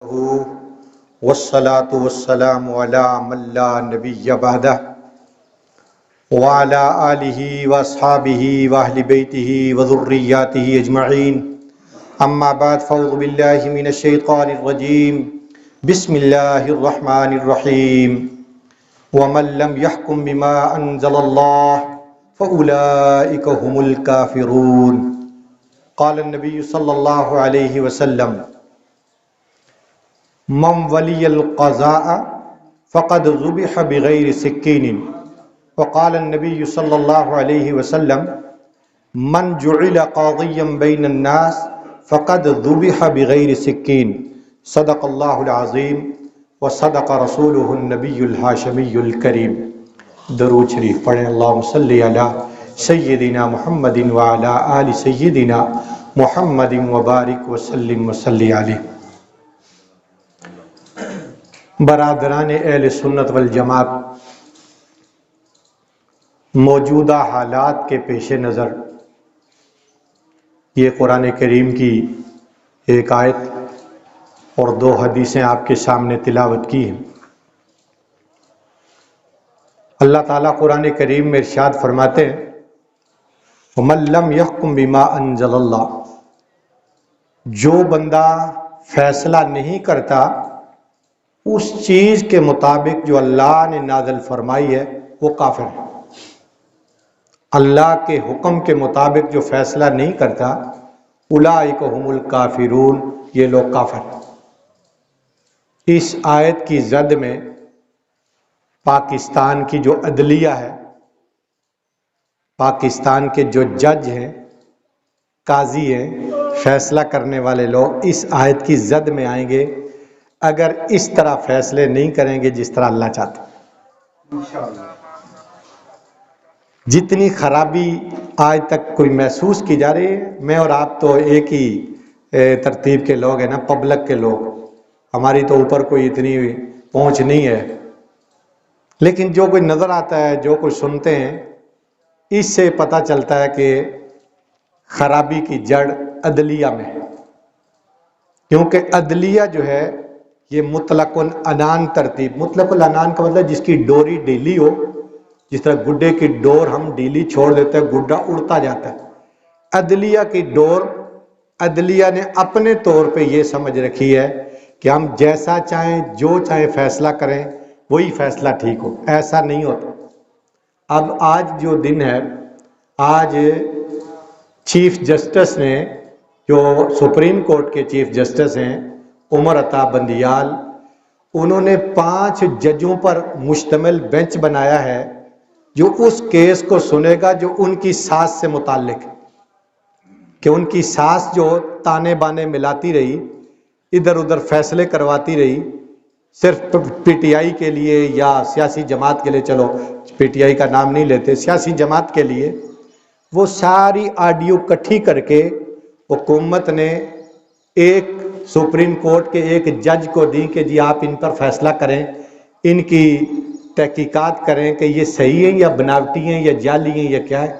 والصلاة والسلام على من لا نبي بعده وعلى آله وأصحابه وأهل بيته وذرياته أجمعين أما بعد فأعوذ بالله من الشيطان الرجيم بسم الله الرحمن الرحيم ومن لم يحكم بما أنزل الله فأولئك هم الكافرون قال النبي صلى الله عليه وسلم من ولی القضاء فقد ذبح بغیر سکین وقال النبی صلی اللہ علیہ وسلم من جعل قاضیا بین الناس فقد ذبح بغیر سکین صدق اللہ العظیم وصدق رسولہ النبی الہاشمی الکریم۔ درود شریف پڑھیں، اللہم صلی علی سیدنا محمد وعلی آل سیدنا محمد وبارک وسلم وصلی علیہ۔ برادران اہل سنت والجماعت، موجودہ حالات کے پیش نظر یہ قرآن کریم کی ایک آیت اور دو حدیثیں آپ کے سامنے تلاوت کی ہیں۔ اللہ تعالیٰ قرآن کریم میں ارشاد فرماتے ہیں وَمَن لَّمْ يَحْكُم بِمَا أَنزَلَ اللَّهُ، جو بندہ فیصلہ نہیں کرتا اس چیز کے مطابق جو اللہ نے نازل فرمائی ہے وہ کافر ہے۔ اللہ کے حکم کے مطابق جو فیصلہ نہیں کرتا اولئک هم الکافرون، یہ لوگ کافر ہیں۔ اس آیت کی زد میں پاکستان کی جو عدلیہ ہے، پاکستان کے جو جج ہیں، قاضی ہیں، فیصلہ کرنے والے لوگ اس آیت کی زد میں آئیں گے اگر اس طرح فیصلے نہیں کریں گے جس طرح اللہ چاہتا۔ جتنی خرابی آج تک کوئی محسوس کی جا رہی ہے، میں اور آپ تو ایک ہی ترتیب کے لوگ ہیں نا، پبلک کے لوگ، ہماری تو اوپر کوئی اتنی پہنچ نہیں ہے، لیکن جو کوئی نظر آتا ہے، جو کوئی سنتے ہیں، اس سے پتہ چلتا ہے کہ خرابی کی جڑ عدلیہ میں ہے، کیونکہ عدلیہ جو ہے یہ مطلق العنان ترتیب، مطلق العنان کا مطلب جس کی ڈوری ڈھیلی ہو، جس طرح گڈے کی ڈور ہم ڈھیلی چھوڑ دیتے ہیں، گڈا اڑتا جاتا ہے۔ عدلیہ کی ڈور عدلیہ نے اپنے طور پہ یہ سمجھ رکھی ہے کہ ہم جیسا چاہیں، جو چاہیں فیصلہ کریں، وہی فیصلہ ٹھیک ہو۔ ایسا نہیں ہوتا۔ اب آج جو دن ہے، آج چیف جسٹس نے، جو سپریم کورٹ کے چیف جسٹس ہیں عمر عطا بندیال، انہوں نے 5 ججوں پر مشتمل بینچ بنایا ہے جو اس کیس کو سنے گا جو ان کی ساس سے متعلق ہے، کہ ان کی ساس جو تانے بانے ملاتی رہی، ادھر ادھر فیصلے کرواتی رہی، صرف پی ٹی آئی کے لیے یا سیاسی جماعت کے لیے، چلو پی ٹی آئی کا نام نہیں لیتے، سیاسی جماعت کے لیے، وہ ساری آڈیو کٹھی کر کے حکومت نے ایک سپریم کورٹ کے ایک جج کو دی کہ جی آپ ان پر فیصلہ کریں، ان کی تحقیقات کریں کہ یہ صحیح ہیں یا بناوٹی ہیں یا جعلی ہیں یا کیا ہے۔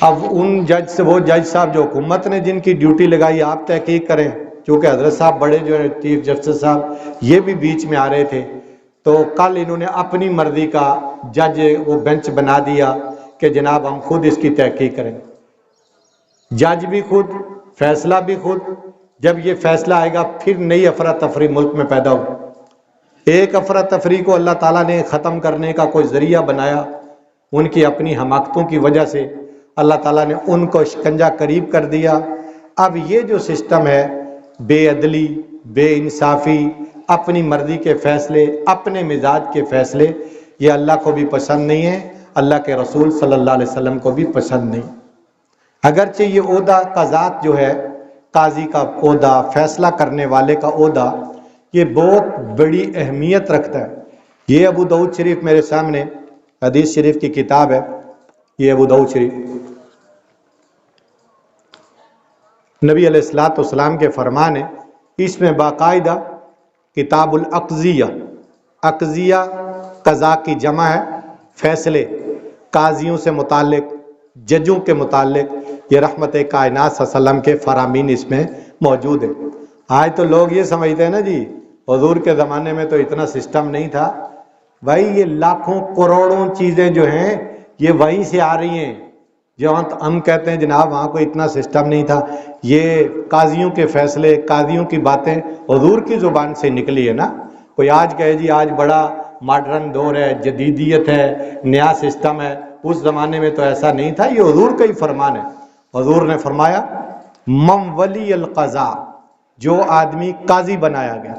اب ان جج سے، وہ جج صاحب جو حکومت نے جن کی ڈیوٹی لگائی آپ تحقیق کریں، چونکہ حضرت صاحب بڑے جو ہے چیف جسٹس صاحب یہ بھی بیچ میں آ رہے تھے، تو کل انہوں نے اپنی مرضی کا جج وہ بینچ بنا دیا کہ جناب ہم خود اس کی تحقیق کریں، جج بھی خود، فیصلہ بھی خود۔ جب یہ فیصلہ آئے گا پھر نئی افراتفری ملک میں پیدا ہو۔ ایک افراتفری کو اللہ تعالیٰ نے ختم کرنے کا کوئی ذریعہ بنایا، ان کی اپنی حماقتوں کی وجہ سے اللہ تعالیٰ نے ان کو شکنجہ قریب کر دیا۔ اب یہ جو سسٹم ہے، بے عدلی، بے انصافی، اپنی مرضی کے فیصلے، اپنے مزاج کے فیصلے، یہ اللہ کو بھی پسند نہیں ہے، اللہ کے رسول صلی اللہ علیہ وسلم کو بھی پسند نہیں۔ اگرچہ یہ عہدہ قضات جو ہے، قاضی کا عہدہ، فیصلہ کرنے والے کا عہدہ، یہ بہت بڑی اہمیت رکھتا ہے۔ یہ ابو داؤد شریف میرے سامنے حدیث شریف کی کتاب ہے، یہ ابو داؤد شریف، نبی علیہ الصلوۃ والسلام کے فرمان ہے، اس میں باقاعدہ کتاب الاقضیہ، اقضیہ قضا کی جمع ہے، فیصلے قاضیوں سے متعلق، ججوں کے متعلق، یہ رحمت کائنات صلی اللہ علیہ وسلم کے فرامین اس میں موجود ہیں۔ آج تو لوگ یہ سمجھتے ہیں نا جی حضور کے زمانے میں تو اتنا سسٹم نہیں تھا. بھائی یہ لاکھوں کروڑوں چیزیں جو ہیں یہ وہیں سے آ رہی ہیں. جو ہم کہتے ہیں جناب وہاں کوئی اتنا سسٹم نہیں تھا، یہ قاضیوں کے فیصلے، قاضیوں کی باتیں حضور کی زبان سے نکلی ہے نا. کوئی آج کہے جی آج بڑا ماڈرن دور ہے، جدیدیت ہے، نیا سسٹم ہے، اس زمانے میں تو ایسا نہیں تھا. یہ حضور کا ہی فرمان ہے. حضور نے فرمایا من ولی القضاء، جو آدمی قاضی بنایا گیا،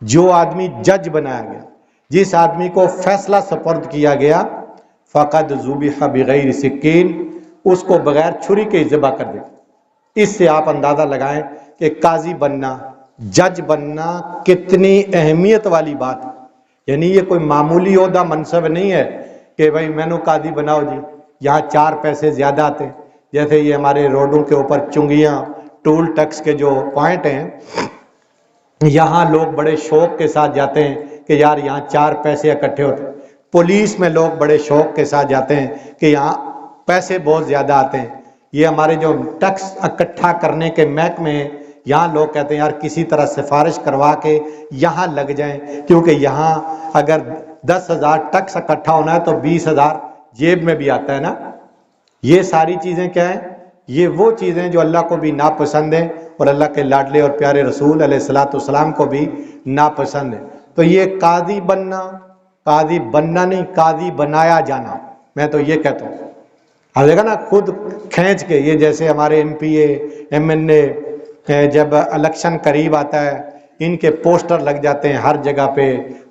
جو آدمی جج بنایا گیا، جس آدمی کو فیصلہ سپرد کیا گیا، فقد ذبح بغیر سکین، اس کو بغیر چھری کے ذبح کر دے. اس سے آپ اندازہ لگائیں کہ قاضی بننا، جج بننا کتنی اہمیت والی بات ہے. یعنی یہ کوئی معمولی عہدہ منصب نہیں ہے کہ بھائی میں نے قاضی بناؤ جی، یہاں 4 پیسے زیادہ آتے ہیں. جیسے یہ ہمارے روڈوں کے اوپر چنگیاں، ٹول ٹیکس کے جو پوائنٹ ہیں، یہاں لوگ بڑے شوق کے ساتھ جاتے ہیں کہ یار یہاں 4 پیسے اکٹھے ہوتے ہیں. پولیس میں لوگ بڑے شوق کے ساتھ جاتے ہیں کہ یہاں پیسے بہت زیادہ آتے ہیں. یہ ہمارے جو ٹیکس اکٹھا کرنے کے محکمے ہیں، یہاں لوگ کہتے ہیں یار کسی طرح سفارش کروا کے یہاں لگ جائیں، کیونکہ یہاں اگر 10,000 ٹیکس اکٹھا ہونا ہے تو 20,000 جیب میں بھی آتا ہے نا. یہ ساری چیزیں کیا ہیں؟ یہ وہ چیزیں جو اللہ کو بھی ناپسند ہیں اور اللہ کے لاڈلے اور پیارے رسول علیہ الصلوۃ والسلام کو بھی ناپسند ہے. تو یہ قاضی بننا نہیں، قاضی بنایا جانا. میں تو یہ کہتا ہوں، اب دیکھا نا خود کھینچ کے، یہ جیسے ہمارے ایم پی اے، ایم این اے جب الیکشن قریب آتا ہے ان کے پوسٹر لگ جاتے ہیں ہر جگہ پہ،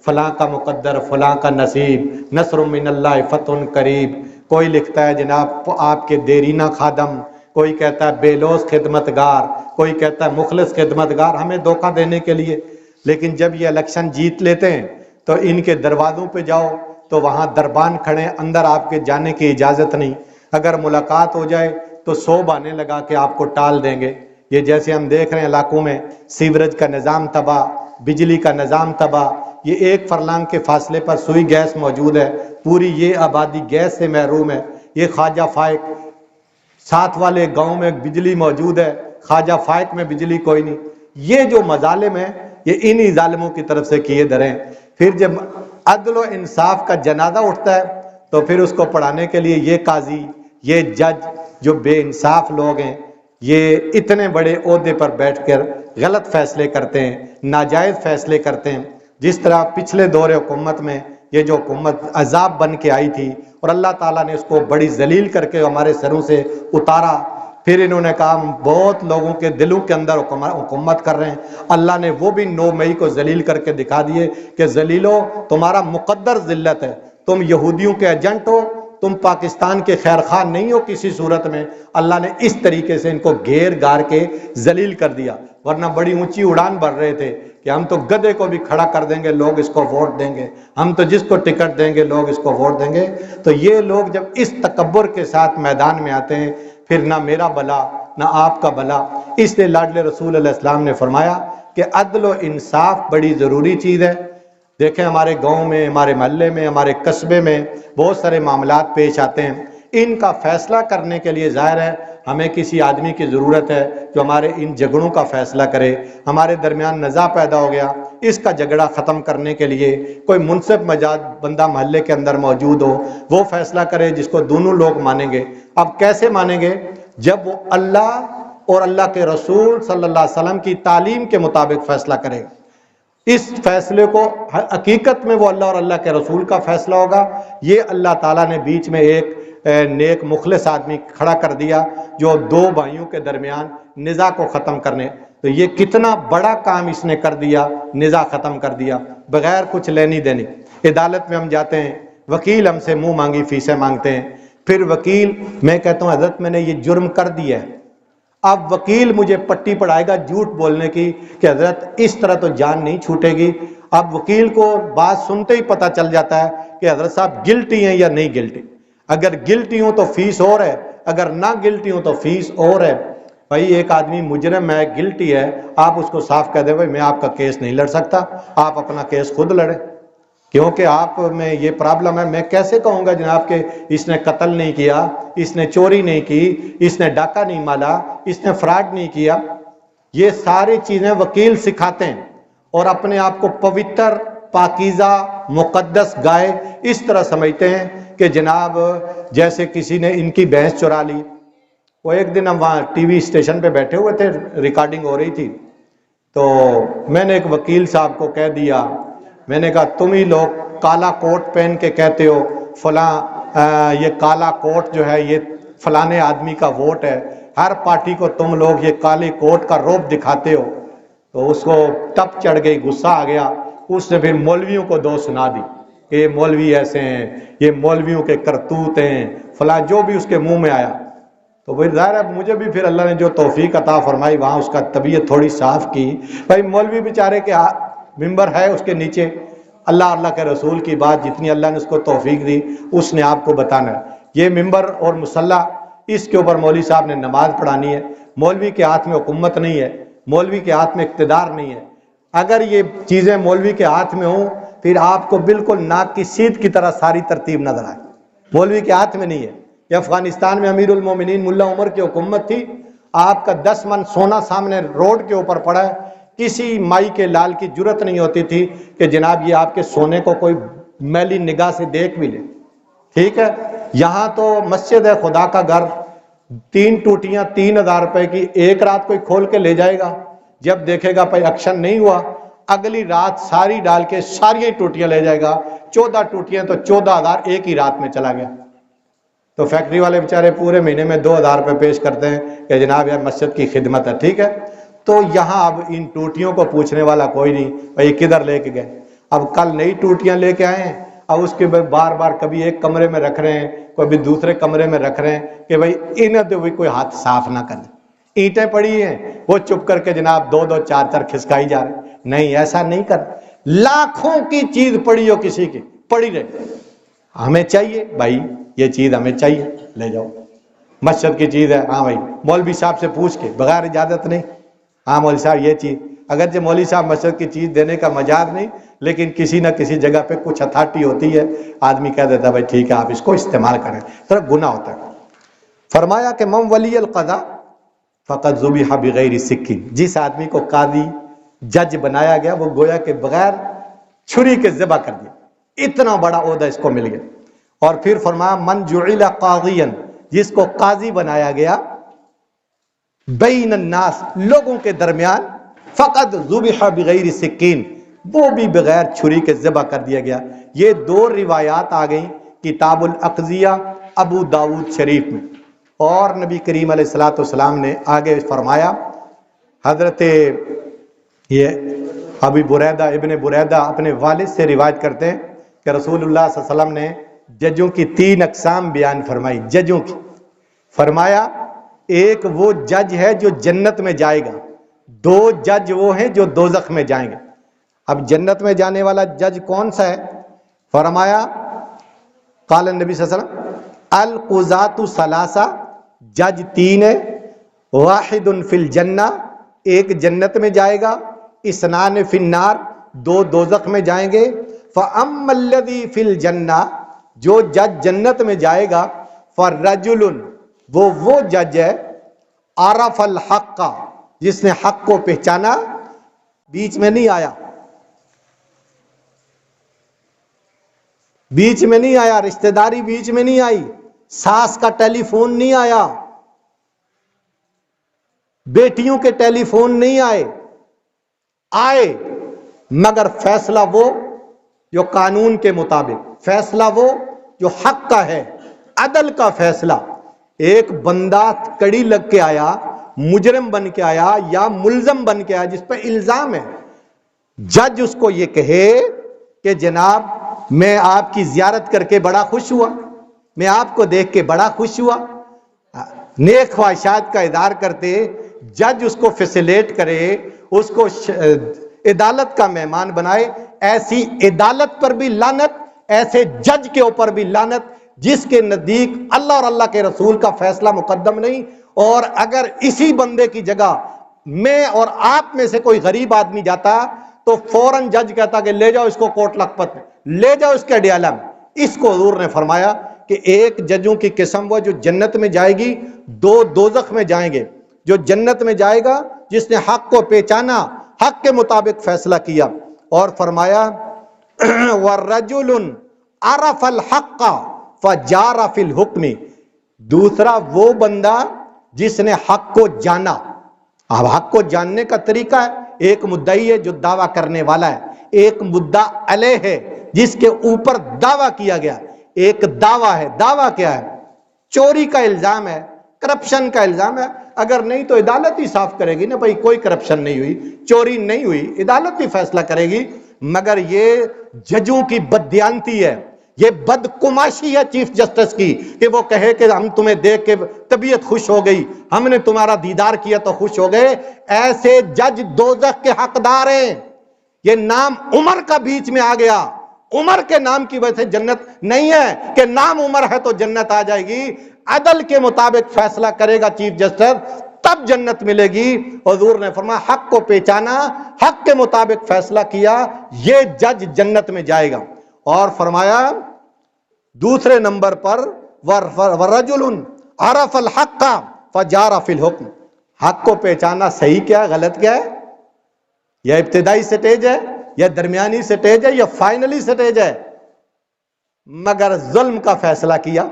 فلاں کا مقدر، فلاں کا نصیب، نصر من اللہ فتح قریب. کوئی لکھتا ہے جناب آپ کے دیرینہ خادم، کوئی کہتا ہے بے لوث خدمتگار، کوئی کہتا ہے مخلص خدمتگار، ہمیں دھوکہ دینے کے لیے. لیکن جب یہ الیکشن جیت لیتے ہیں تو ان کے دروازوں پہ جاؤ تو وہاں دربان کھڑے، اندر آپ کے جانے کی اجازت نہیں. اگر ملاقات ہو جائے تو 100 بہانے لگا کے آپ کو ٹال دیں گے. یہ جیسے ہم دیکھ رہے ہیں علاقوں میں سیوریج کا نظام تباہ، بجلی کا نظام تباہ. یہ 1 فرلانگ کے فاصلے پر سوئی گیس موجود ہے، پوری یہ آبادی گیس سے محروم ہے. یہ خواجہ فائق، ساتھ والے گاؤں میں بجلی موجود ہے، خواجہ فائق میں بجلی کوئی نہیں. یہ جو مظالم ہیں یہ انہی ظالموں کی طرف سے کیے دریں. پھر جب عدل و انصاف کا جنازہ اٹھتا ہے تو پھر اس کو پڑھانے کے لیے یہ قاضی، یہ جج جو بے انصاف لوگ ہیں، یہ اتنے بڑے عہدے پر بیٹھ کر غلط فیصلے کرتے ہیں، ناجائز فیصلے کرتے ہیں. جس طرح پچھلے دور حکومت میں یہ جو حکومت عذاب بن کے آئی تھی اور اللہ تعالیٰ نے اس کو بڑی ذلیل کر کے ہمارے سروں سے اتارا. پھر انہوں نے کہا ہم بہت لوگوں کے دلوں کے اندر حکومت کر رہے ہیں. اللہ نے وہ بھی 9 مئی کو ذلیل کر کے دکھا دیے کہ ذلیلو تمہارا مقدر ذلت ہے، تم یہودیوں کے ایجنٹ ہو، تم پاکستان کے خیر خواہ نہیں ہو کسی صورت میں. اللہ نے اس طریقے سے ان کو گھیر گار کے ذلیل کر دیا. ورنہ بڑی اونچی اڑان بھر رہے تھے کہ ہم تو گدھے کو بھی کھڑا کر دیں گے، لوگ اس کو ووٹ دیں گے، ہم تو جس کو ٹکٹ دیں گے لوگ اس کو ووٹ دیں گے. تو یہ لوگ جب اس تکبر کے ساتھ میدان میں آتے ہیں پھر نہ میرا بلا نہ آپ کا بلا. اس لیے لاڈلے رسول علیہ السلام نے فرمایا کہ عدل و انصاف بڑی ضروری چیز ہے. دیکھیں ہمارے گاؤں میں، ہمارے محلے میں، ہمارے قصبے میں بہت سارے معاملات پیش آتے ہیں. ان کا فیصلہ کرنے کے لیے ظاہر ہے ہمیں کسی آدمی کی ضرورت ہے جو ہمارے ان جھگڑوں کا فیصلہ کرے. ہمارے درمیان نزاع پیدا ہو گیا، اس کا جھگڑا ختم کرنے کے لیے کوئی منصف مزاج بندہ محلے کے اندر موجود ہو، وہ فیصلہ کرے جس کو دونوں لوگ مانیں گے. اب کیسے مانیں گے؟ جب وہ اللہ اور اللہ کے رسول صلی اللہ علیہ وسلم کی تعلیم کے مطابق فیصلہ کرے گا. اس فیصلے کو حقیقت میں وہ اللہ اور اللہ کے رسول کا فیصلہ ہوگا. یہ اللہ تعالیٰ نے بیچ میں ایک نیک مخلص آدمی کھڑا کر دیا جو 2 بھائیوں کے درمیان نزاع کو ختم کرنے. تو یہ کتنا بڑا کام اس نے کر دیا، نزاع ختم کر دیا بغیر کچھ لینی دینی. عدالت میں ہم جاتے ہیں، وکیل ہم سے منہ مانگی فیسیں مانگتے ہیں. پھر وکیل، میں کہتا ہوں حضرت میں نے یہ جرم کر دیا ہے. اب وکیل مجھے پٹی پڑھائے گا جھوٹ بولنے کی کہ حضرت اس طرح تو جان نہیں چھوٹے گی. اب وکیل کو بات سنتے ہی پتہ چل جاتا ہے کہ حضرت صاحب گلٹی ہیں یا نہیں گلٹی. اگر گلٹی ہوں تو فیس اور ہے، اگر نہ گلٹی ہوں تو فیس اور ہے. بھائی ایک آدمی مجرم ہے، گلٹی ہے، آپ اس کو صاف کہہ دیں بھائی میں آپ کا کیس نہیں لڑ سکتا، آپ اپنا کیس خود لڑیں، کیونکہ آپ میں یہ پرابلم ہے. میں کیسے کہوں گا جناب کہ اس نے قتل نہیں کیا، اس نے چوری نہیں کی، اس نے ڈاکہ نہیں مالا، اس نے فراڈ نہیں کیا. یہ ساری چیزیں وکیل سکھاتے ہیں اور اپنے آپ کو پوتر، پاکیزہ، مقدس گائے اس طرح سمجھتے ہیں کہ جناب جیسے کسی نے ان کی بھینس چرا لی۔ وہ ایک دن ہم وہاں ٹی وی اسٹیشن پہ بیٹھے ہوئے تھے، ریکارڈنگ ہو رہی تھی، تو میں نے ایک وکیل صاحب کو کہہ دیا، میں نے کہا تم ہی لوگ کالا کوٹ پہن کے کہتے ہو فلاں یہ کالا کوٹ جو ہے یہ فلانے آدمی کا ووٹ ہے، ہر پارٹی کو تم لوگ یہ کالے کوٹ کا رعب دکھاتے ہو۔ تو اس کو تپ چڑھ گئی، غصہ آ گیا، اس نے پھر مولویوں کو دو سنا دی کہ یہ مولوی ایسے ہیں، یہ مولویوں کے کرتوت ہیں، فلاں جو بھی اس کے منہ میں آیا۔ تو پھر ظاہر ہے مجھے بھی پھر اللہ نے جو توفیق عطا فرمائی وہاں اس کا طبیعت تھوڑی صاف کی، بھائی مولوی بیچارے کے ممبر ہے اس کے نیچے، اللہ کے رسول کی بات جتنی اللہ نے اس کو توفیق دی اس نے آپ کو بتانا ہے۔ یہ ممبر اور مصلی اس کے اوپر مولوی صاحب نے نماز پڑھانی ہے، مولوی کے ہاتھ میں حکومت نہیں ہے، مولوی کے ہاتھ میں اقتدار نہیں ہے۔ اگر یہ چیزیں مولوی کے ہاتھ میں ہوں پھر آپ کو بالکل ناک کی سیدھ کی طرح ساری ترتیب نظر آئے، مولوی کے ہاتھ میں نہیں ہے۔ یہ افغانستان میں امیر المومنین ملا عمر کی حکومت تھی، آپ کا 10 من سونا سامنے روڈ کے اوپر پڑا ہے، کسی مائی کے لال کی جرت نہیں ہوتی تھی کہ جناب یہ آپ کے سونے کو کوئی میلی نگاہ سے دیکھ بھی لے، ٹھیک ہے۔ یہاں تو مسجد ہے خدا کا گھر، 3 ٹوٹیاں 3000 روپے کی، ایک رات کوئی کھول کے لے جائے گا، جب دیکھے گا بھائی ایکشن نہیں ہوا اگلی رات ساری ڈال کے ساری ٹوٹیاں لے جائے گا، 14 ٹوٹیاں تو 14,000 ایک ہی رات میں چلا گیا۔ تو فیکٹری والے بیچارے پورے مہینے میں 2,000 روپے پیش کرتے ہیں کہ جناب یار مسجد کی خدمت ہے، ٹھیک ہے۔ تو یہاں اب ان ٹوٹیوں کو پوچھنے والا کوئی نہیں، بھائی کدھر لے کے گئے؟ اب کل نئی ٹوٹیاں لے کے آئے ہیں، اب اس کے بار بار کبھی ایک کمرے میں رکھ رہے ہیں، کبھی دوسرے کمرے میں رکھ رہے ہیں کہ بھائی انہیں تو بھی کوئی ہاتھ صاف نہ کرے۔ اینٹیں پڑی ہیں وہ چپ کر کے جناب 2-2 4-4 کھسکائی جا رہے ہیں، نہیں ایسا نہیں کر، لاکھوں کی چیز پڑی ہو کسی کی پڑی رہے، ہمیں چاہیے بھائی یہ چیز ہمیں چاہیے لے جاؤ، مسجد کی چیز ہے، ہاں بھائی مولوی صاحب سے پوچھ کے بغیر اجازت نہیں، ہاں مولوی صاحب یہ چیز، اگرچہ مولوی صاحب مسجد کی چیز دینے کا مجاز نہیں، لیکن کسی نہ کسی جگہ پہ کچھ اتھارٹی ہوتی ہے، آدمی کہہ دیتا ہے بھائی ٹھیک ہے آپ اس کو استعمال کریں، تو گناہ ہوتا ہے۔ فرمایا کہ من ولی القضاء فقط ذبح بغیر سکین، جس آدمی کو قاضی جج بنایا گیا وہ گویا کہ بغیر چھری کے ذبح کر دیا، اتنا بڑا عہدہ اس کو مل گیا۔ اور پھر فرمایا من جعل قاضیا، جس کو قاضی بنایا گیا بین الناس، لوگوں کے درمیان، فقط ذبح بغیر سکین، وہ بھی بغیر چھری کے ذبح کر دیا گیا۔ یہ 2 روایات آ گئیں کتاب الاقضیہ ابو داود شریف میں، اور نبی کریم علیہ الصلوۃ والسلام نے آگے فرمایا، حضرت یہ ابی بریدہ ابن بریدہ اپنے والد سے روایت کرتے ہیں کہ رسول اللہ صلی اللہ علیہ وسلم نے ججوں کی 3 اقسام بیان فرمائی، ججوں کی، فرمایا ایک وہ جج ہے جو جنت میں جائے گا، 2 جج وہ ہیں جو دوزخ میں جائیں گے۔ اب جنت میں جانے والا جج کون سا ہے؟ فرمایا قال النبی صلی اللہ علیہ وسلم القضاۃ ثلاثہ، جج 3 ہے، واحد فی الجنہ، ایک جنت میں جائے گا، اثنان فی النار، 2 دوزخ میں جائیں گے، فاما الذی فی الجنہ، جو جج جنت میں جائے گا، فرجل، وہ جج ہے، عرف الحق، جس نے حق کو پہچانا، بیچ میں نہیں آیا، بیچ میں نہیں آیا، رشتہ داری بیچ میں نہیں آئی، ساس کا ٹیلی فون نہیں آیا، بیٹیوں کے ٹیلی فون نہیں آئے، مگر فیصلہ وہ جو قانون کے مطابق، فیصلہ وہ جو حق کا ہے، عدل کا فیصلہ۔ ایک بندہ کڑی لگ کے آیا، مجرم بن کے آیا یا ملزم بن کے آیا جس پہ الزام ہے، جج اس کو یہ کہے کہ جناب میں آپ کی زیارت کر کے بڑا خوش ہوا، میں آپ کو دیکھ کے بڑا خوش ہوا، نیک خواہشات کا اظہار کرتے، جج اس کو فیسیلیٹ کرے، اس کو عدالت کا مہمان بنائے، ایسی عدالت پر بھی لعنت، ایسے جج کے اوپر بھی لعنت جس کے نزدیک اللہ اور اللہ کے رسول کا فیصلہ مقدم نہیں۔ اور اگر اسی بندے کی جگہ میں اور آپ میں سے کوئی غریب آدمی جاتا تو فوراً جج کہتا کہ لے جاؤ اس کو کوٹ لکھپت میں، لے جاؤ اس کے اڈیالہ میں۔ اس کو حضور نے فرمایا کہ ایک ججوں کی قسم وہ جو جنت میں جائے گی، 2 دوزخ میں جائیں گے۔ جو جنت میں جائے گا، جس نے حق کو پہچانا، حق کے مطابق فیصلہ کیا. اور فرمایا وَالرَّجُلٌ عَرَفَ الْحَقَّ فَجَارَ فِي الْحُكْمِ، دوسرا وہ بندہ جس نے حق کو جانا. اب حق کو جاننے کا طریقہ ہے، ایک مدعی ہے جو دعویٰ کرنے والا ہے، ایک مدعا علیہ ہے جس کے اوپر دعویٰ کیا گیا. ایک دعویٰ ہے، دعویٰ کیا ہے؟ چوری کا الزام ہے، کرپشن کا الزام ہے. اگر نہیں تو عدالت ہی صاف کرے گی نا بھائی کوئی کرپشن نہیں ہوئی، چوری نہیں ہوئی، عدالت ہی فیصلہ کرے گی. مگر یہ ججوں کی بددیانتی ہے، یہ بدقماشی ہے چیف جسٹس کی کہ وہ کہے کہ ہم تمہیں دیکھ کے طبیعت خوش ہو گئی، ہم نے تمہارا دیدار کیا تو خوش ہو گئے. ایسے جج دوزخ کے حقدار ہیں. یہ نام عمر کا بیچ میں آ گیا، عمر کے نام کی وجہ سے جنت نہیں ہے کہ نام عمر ہے تو جنت آ جائے گی. عدل کے مطابق فیصلہ کرے گا چیف جسٹس تب جنت ملے گی. حضور نے فرمایا حق کو پہچانا، حق کے مطابق فیصلہ کیا، یہ جج جنت میں جائے گا. اور فرمایا دوسرے نمبر پر وَرَجُلٌ عَرَفَ الْحَقَّ فَجَارَ فِي الْحُكْمِ، حق کو پہچانا صحیح کیا غلط کیا ہے، یا ابتدائی سٹیج ہے یا درمیانی سٹیج ہے یا فائنلی سٹیج ہے، مگر ظلم کا فیصلہ کیا،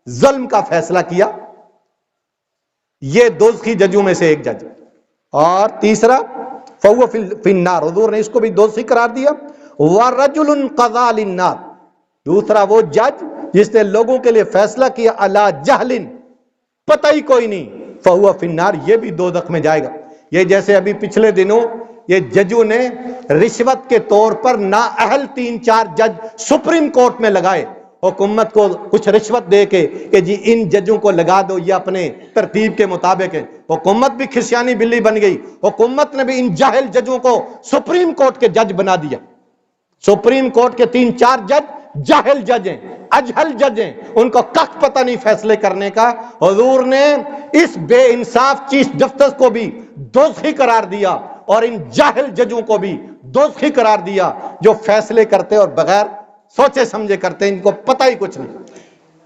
ظلم کا فیصلہ کیا. یہ دوزخی ججوں میں سے ایک جج. اور تیسرا فَهُوَ فِي النَّارِ، حضور نے اس کو بھی دوزخی قرار دیا. وَرَجُلٌ قَضَىٰ لِلنَّاسِ، دوسرا وہ جج جس نے لوگوں کے لیے فیصلہ کیا عَلَىٰ جَهْلٍ، پتہ ہی کوئی نہیں، فَهُوَ فِي النَّارِ، یہ بھی دوزخ میں جائے گا. یہ جیسے ابھی پچھلے دنوں یہ ججوں نے رشوت کے طور پر نااہل 3-4 جج سپریم کورٹ میں لگائے، حکومت کو کچھ رشوت دے کے کہ جی ان ججوں کو لگا دو، یہ اپنے ترتیب کے مطابق ہے. حکومت بھی کھسیانی بلی بن گئی، حکومت نے بھی ان جاہل ججوں کو سپریم کورٹ کے جج بنا دیا. سپریم کورٹ کے 3-4 جج جاہل جج ہیں، اجہل جج ہیں، ان کو کخ پتہ نہیں فیصلے کرنے کا. حضور نے اس بے انصاف چیف جسٹس کو بھی دوزخی قرار دیا اور ان جاہل ججوں کو بھی دوزخی قرار دیا جو فیصلے کرتے اور بغیر سوچے سمجھے کرتے، ان کو پتہ ہی کچھ نہیں.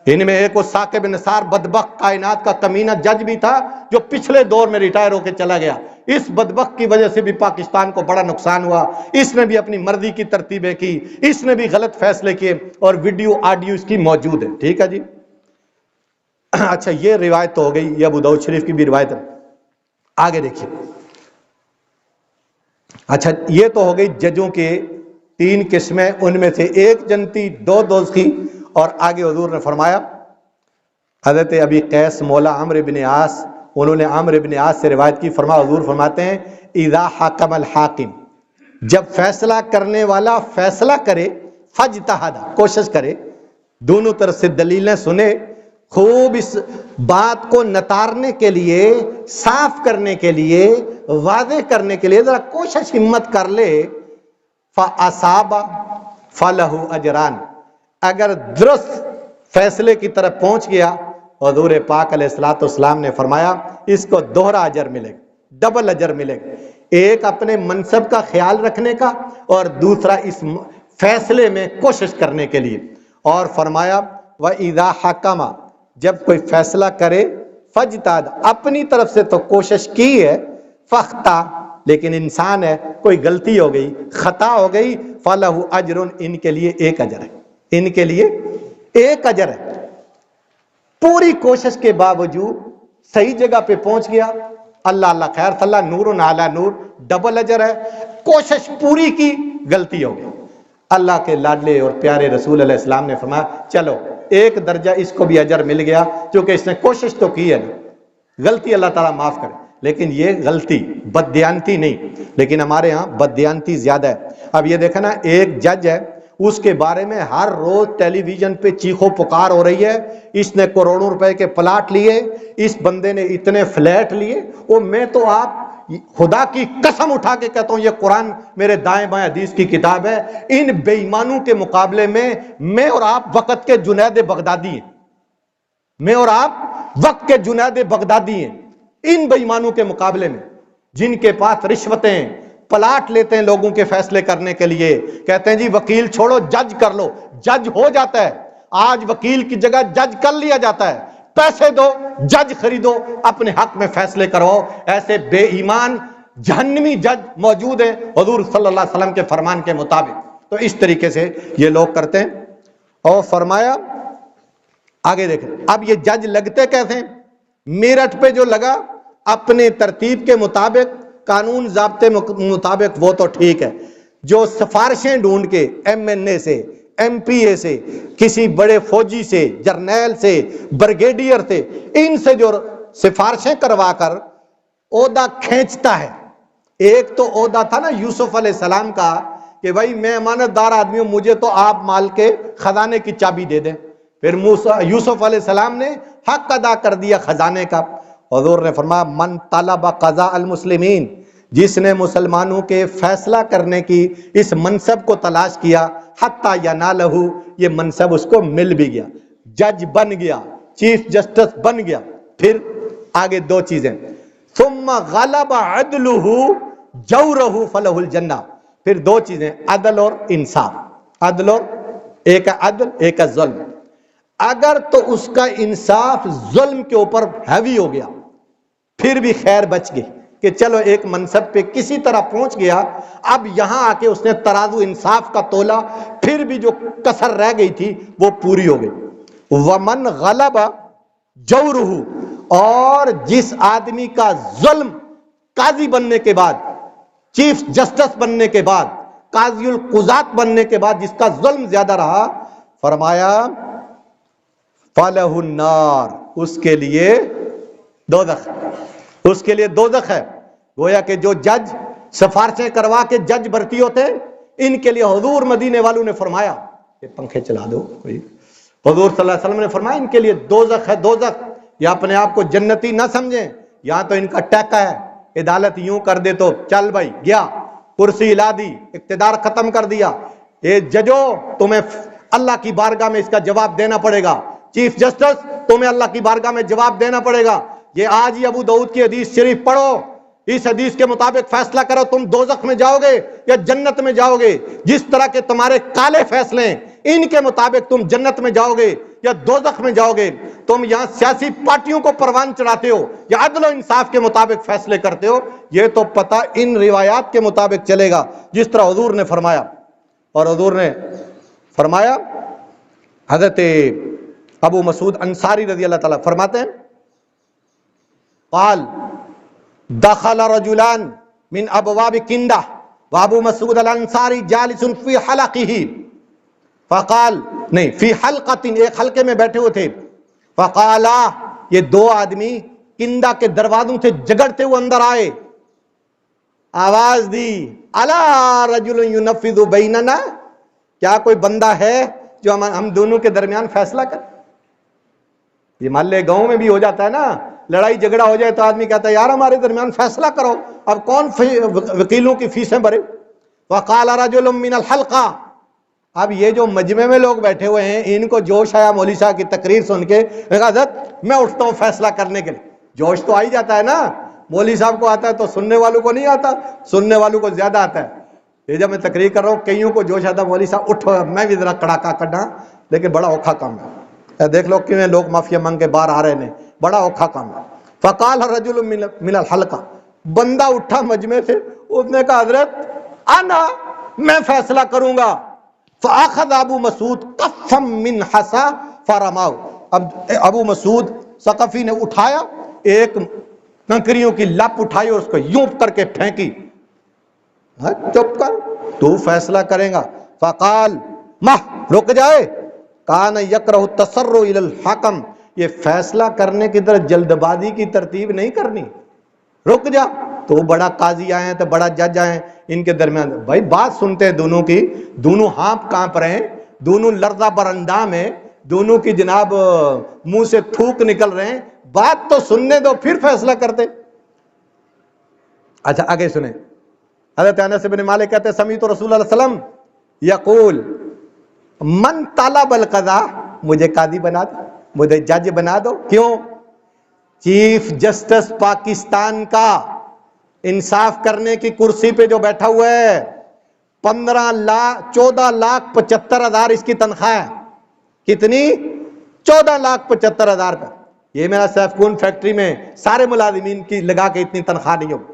ان میں ایک وہ ثاقب نثار بدبخت کائنات کا کمینہ جج بھی تھا جو پچھلے دور میں ریٹائر ہو کے چلا گیا. اس بدبخت کی وجہ سے بھی پاکستان کو بڑا نقصان ہوا. اس نے بھی اپنی مرضی کی ترتیبیں کی، اس نے بھی غلط فیصلے کیے، اور ویڈیو آڈیو اس کی موجود ہے. ٹھیک ہے جی. اچھا یہ روایت تو ہو گئی، یہ ابو داؤد شریف کی بھی روایت ہے. آگے دیکھیے. اچھا یہ تو ہو گئی ججوں کے 3 قسمیں، ان میں سے ایک جنتی 2 دوزخی. اور آگے حضور نے فرمایا، حضرت ابی قیس مولا عمرو بن عاص، انہوں نے عمرو بن عاص سے روایت کی، فرمایا حضور فرماتے ہیں اذا حکم الحاکم، جب فیصلہ کرنے والا فیصلہ کرے، فاجتہد، کوشش کرے، دونوں طرف سے دلیلیں سنے، خوب اس بات کو نتارنے کے لیے، صاف کرنے کے لیے، واضح کرنے کے لیے ذرا کوشش ہمت کر لے، فَأَصَابَ فَلَهُ أَجْرَانِ، اگر درست فیصلے کی طرف پہنچ گیا، حضور پاک علیہ الصلوۃ والسلام نے فرمایا اس کو دوہرا اجر ملے گا، ڈبل اجر ملے گا. ایک اپنے منصب کا خیال رکھنے کا، اور دوسرا اس فیصلے میں کوشش کرنے کے لیے. اور فرمایا وَإِذَا حَكَمَ، جب کوئی فیصلہ کرے، فَاجْتَہَدَ، اپنی طرف سے تو کوشش کی ہے، فَاخْطَأَ، لیکن انسان ہے، کوئی غلطی ہو گئی، خطا ہو گئی، فَلَهُ أَجْرٌ، ان کے لیے ایک اجر ہے، ان کے لیے ایک اجر ہے. پوری کوشش کے باوجود صحیح جگہ پہ پہنچ گیا، اللہ اللہ خیر صلی اللہ، نور علی نور، ڈبل اجر ہے. کوشش پوری کی، غلطی ہو گئی، اللہ کے لاڈلے اور پیارے رسول علیہ السلام نے فرمایا چلو ایک درجہ اس کو بھی اجر مل گیا، کیونکہ اس نے کوشش تو کی ہے نا. غلطی اللہ تعالیٰ معاف کرے، لیکن یہ غلطی بددیانتی نہیں، لیکن ہمارے ہاں بددیانتی زیادہ ہے. اب یہ دیکھنا، ایک جج ہے، اس کے بارے میں ہر روز ٹیلی ویژن پہ چیخو پکار ہو رہی ہے، اس نے کروڑوں روپے کے پلاٹ لیے، اس بندے نے اتنے فلیٹ لیے. وہ میں تو آپ خدا کی قسم اٹھا کے کہتا ہوں، یہ قرآن میرے دائیں بائیں حدیث کی کتاب ہے، ان بے ایمانوں کے مقابلے میں اور آپ وقت کے جنید بغدادی ہیں، میں اور آپ وقت کے جنید بغدادی ہیں ان بے ایمانوں کے مقابلے میں، جن کے پاس رشوتیں، پلاٹ لیتے ہیں لوگوں کے فیصلے کرنے کے لیے، کہتے ہیں جی وکیل چھوڑو جج کر لو، جج ہو جاتا ہے. آج وکیل کی جگہ جج کر لیا جاتا ہے، پیسے دو، جج خریدو، اپنے حق میں فیصلے کرو. ایسے بے ایمان جہنمی جج موجود ہیں حضور صلی اللہ علیہ وسلم کے فرمان کے مطابق. تو اس طریقے سے یہ لوگ کرتے ہیں. اور فرمایا آگے دیکھیں اب یہ جج لگتے کیسے ہیں؟ میرٹھ پہ جو لگا اپنے ترتیب کے مطابق قانون ضابطے مطابق وہ تو ٹھیک ہے. جو سفارشیں ڈھونڈ کے ایم این اے سے ایم پی اے سے کسی بڑے فوجی سے جرنیل سے بریگیڈیئر سے ان سے جو سفارشیں کروا کر عہدہ کھینچتا ہے. ایک تو عہدہ تھا نا یوسف علیہ السلام کا کہ بھائی میں امانت دار آدمی ہوں مجھے تو آپ مال کے خزانے کی چابی دے دیں. پھر یوسف علیہ السلام نے حق ادا کر دیا خزانے کا. حضور نے فرمایا من طلب قضاء المسلمین جس نے مسلمانوں کے فیصلہ کرنے کی اس منصب کو تلاش کیا حتی ینالہ یہ منصب اس کو مل بھی گیا. جج بن گیا چیف جسٹس بن گیا. پھر آگے دو چیزیں ثم غلب عدلہ جورہ فلہ الجنہ. پھر دو چیزیں عدل اور انصاف. عدل اور ایک ہے عدل ایک ہے ظلم. اگر تو اس کا انصاف ظلم کے اوپر ہیوی ہو گیا پھر بھی خیر بچ گئی کہ چلو ایک منصب پہ کسی طرح پہنچ گیا. اب یہاں آ کے اس نے ترازو انصاف کا تولا پھر بھی جو کسر رہ گئی تھی وہ پوری ہو گئی. ومن غلب جورہ اور جس آدمی کا ظلم قاضی بننے کے بعد چیف جسٹس بننے کے بعد قاضی القضات بننے کے بعد جس کا ظلم زیادہ رہا فرمایا فَلَهُ النَّارِ اس کے لیے دوزخ. اس کے لیے دوزخ ہے. گویا کہ جو جج سفارشیں کروا کے جج بھرتی ہوتے ان کے لیے حضور مدینے والوں نے فرمایا کہ پنکھے چلا دو کوئی. حضور صلی اللہ علیہ وسلم نے فرمایا ان کے لیے دوزخ ہے دوزخ. یا اپنے آپ کو جنتی نہ سمجھیں یہاں تو ان کا ٹیکا ہے. عدالت یوں کر دے تو چل بھائی گیا کرسی ہلا دی اقتدار ختم کر دیا. اے ججو تمہیں اللہ کی بارگاہ میں اس کا جواب دینا پڑے گا. چیف جسٹس تمہیں اللہ کی بارگاہ میں جواب دینا پڑے گا. یہ آج ہی ابو داؤد کی حدیث شریف پڑھو اس حدیث کے مطابق فیصلہ کرو تم دوزخ میں جاؤ گے یا جنت میں جاؤ گے. جس طرح کے تمہارے کالے فیصلے ہیں ان کے مطابق تم جنت میں جاؤ گے یا دوزخ میں جاؤ گے. تم یہاں سیاسی پارٹیوں کو پروان چڑھاتے ہو یا عدل و انصاف کے مطابق فیصلے کرتے ہو یہ تو پتہ ان روایات کے مطابق چلے گا جس طرح حضور نے فرمایا. اور حضور نے فرمایا حضرت ابو مسعود انصاری رضی اللہ تعالیٰ فرماتے ہیں قال دخل رجلان من ابواب کندہ وابو مسعود الانصاری جالس فی حلقہ فقال نہیں فی حلقۃ ایک حلقے میں بیٹھے ہوئے تھے. فقالا یہ دو آدمی کندہ کے دروازوں سے جگڑتے ہوئے اندر آئے. آواز دی الا رجل ینفذ بیننا کیا کوئی بندہ ہے جو ہم دونوں کے درمیان فیصلہ کرے. یہ مان لے گاؤں میں بھی ہو جاتا ہے نا لڑائی جھگڑا ہو جائے تو آدمی کہتا ہے یار ہمارے درمیان فیصلہ کرو. اب کون وکیلوں کی فیسیں بھرے. وقال رجل من الحلقہ اب یہ جو مجمع میں لوگ بیٹھے ہوئے ہیں ان کو جوش آیا مولوی صاحب کی تقریر سن کے حضرت میں اٹھتا ہوں فیصلہ کرنے کے لیے. جوش تو آ ہی جاتا ہے نا. مولوی صاحب کو آتا ہے تو سننے والوں کو نہیں آتا. سننے والوں کو زیادہ آتا ہے. یہ جب میں تقریر کر رہا ہوں کئیوں کو جوش آتا ہے مولوی صاحب اٹھو میں بھی ذرا کڑاکا کڈا لیکن بڑا اوکھا کام ہے. دیکھ لو کیوں لوگ معافیا مانگ کے باہر آ رہے ہیں بڑا اوکھا کام ہے. فقال رجل من الحلقہ بندہ اٹھا مجمع سے اس نے کہا حضرت انا میں فیصلہ کروں گا. فاخذ ابو مسعود قفا من حصا فرماؤ. اب ابو مسعود ثقفی نے اٹھایا ایک کنکریوں کی لپ اٹھائی اور اس کو یوں کر کے پھینکی. چپ کر تو فیصلہ کرے گا. فقال رک جائے کان یکرہ التسرع الی الحکم یہ فیصلہ کرنے کی طرح جلد بازی کی ترتیب نہیں کرنی. رک جا تو بڑا قاضی آئے ہیں تو بڑا جج آئے ہیں ان کے درمیان بھائی بات سنتے ہیں دونوں کی. دونوں ہانپ کانپ رہے ہیں دونوں لرزہ بر اندام ہیں دونوں کی جناب منہ سے تھوک نکل رہے ہیں. بات تو سننے دو پھر فیصلہ کرتے. اچھا آگے سنیں. حضرت انس بن مالک کہتے ہیں سمیعت رسول اللہ صلی اللہ علیہ وسلم یقول من طلب القضاء مجھے قاضی بنا دو مجھے جج بنا دو. کیوں؟ چیف جسٹس پاکستان کا انصاف کرنے کی کرسی پہ جو بیٹھا ہوا ہے 14,75,000 اس کی تنخواہ ہے. کتنی؟ 14,75,000 کا. یہ میرا سیف کون فیکٹری میں سارے ملازمین کی لگا کے اتنی تنخواہ نہیں ہوگی.